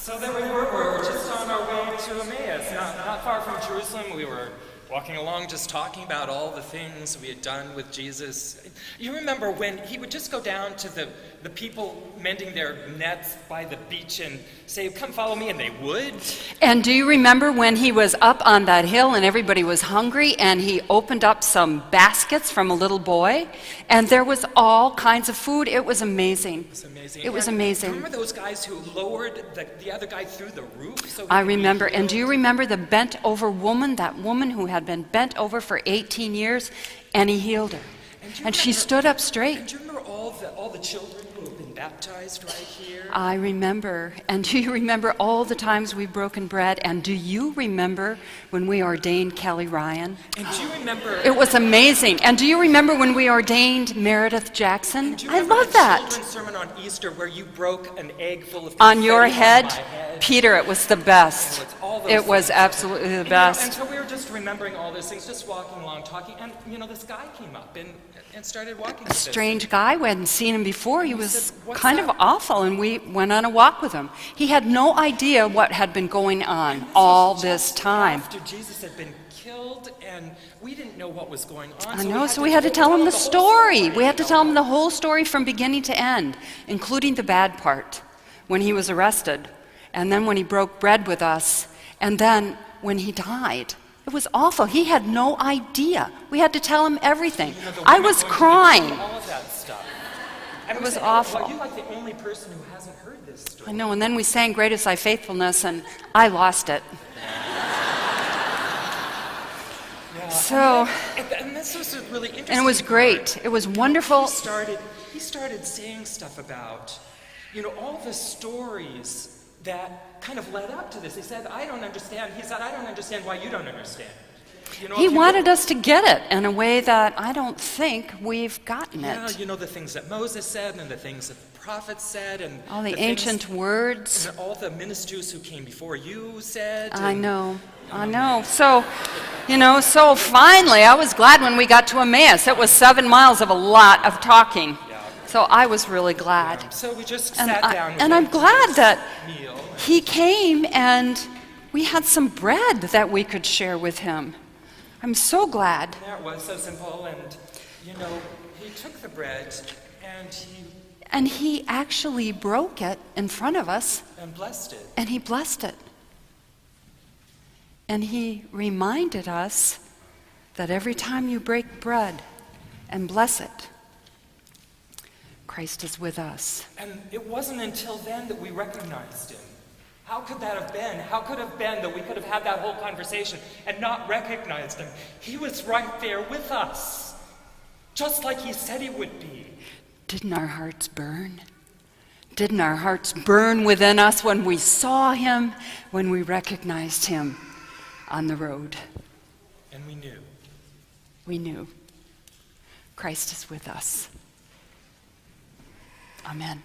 So there we were just on our way to Emmaus, not far from Jerusalem. We were walking along just talking about all the things we had done with Jesus. You remember when he would just go down to the people mending their nets by the beach and say, "Come follow me," and they would? And do you remember when he was up on that hill and everybody was hungry and he opened up some baskets from a little boy and there was all kinds of food? It was amazing. It was amazing. It was amazing. Remember those guys who lowered the other guy through the roof? So I remember. And do you remember the bent over woman, that woman who had been bent over for 18 years, and he healed her. And she stood up straight. And do you remember all the children who have been baptized right here? I remember. And do you remember all the times we've broken bread? And do you remember when we ordained Kelly Ryan? And do you remember? It was amazing. And do you remember when we ordained Meredith Jackson? I love that. The children's sermon on Easter where you broke an egg full of on your confetti head, on my head. Peter, it was the best. It was things. absolutely the And best. so we were just remembering all those things, just walking along, talking, and this guy came up and started walking with A us. strange guy, we hadn't seen him before. He was said, "What's kind up?" of awful, and we went on a walk with him. He had no idea what had been going on all this time. After Jesus had been killed, and we didn't know what was going on. I know, so we had to tell him the story. We had to tell him the whole story from beginning to end, including the bad part, when he was arrested, and then when he broke bread with us, and then when he died. It was awful. He had no idea. We had to tell him everything. I was crying. All of that stuff. And It we was said, awful. "Well, you're like the only person who hasn't heard this story." I know, and then we sang Great Is Thy Faithfulness, and I lost it. Yeah. So, And this was a really interesting. and it was great. It was wonderful. He started saying stuff about, all the stories that kind of led up to this. He said, "I don't understand." He said, "I don't understand why you don't understand." He wanted us to get it in a way that I don't think we've gotten Yeah, it. the things that Moses said and the things that the prophets said and All the things- ancient words. and all the ministers who came before you said. I and- know. So, so finally, I was glad when we got to Emmaus. It was 7 miles of a lot of talking. So I was really glad. So we just And sat down. and I'm went to glad this that meal. he came and we had some bread that we could share with him. I'm so glad. That was so simple, and he took the bread And he actually broke it in front of us, and blessed it. and he blessed it. And he reminded us that every time you break bread and bless it, Christ is with us. And it wasn't until then that we recognized him. How could that have been? How could it have been that we could have had that whole conversation and not recognized him? He was right there with us, just like he said he would be. Didn't our hearts burn? Didn't our hearts burn within us when we saw him, when we recognized him on the road? And we knew. We knew Christ is with us. Amen.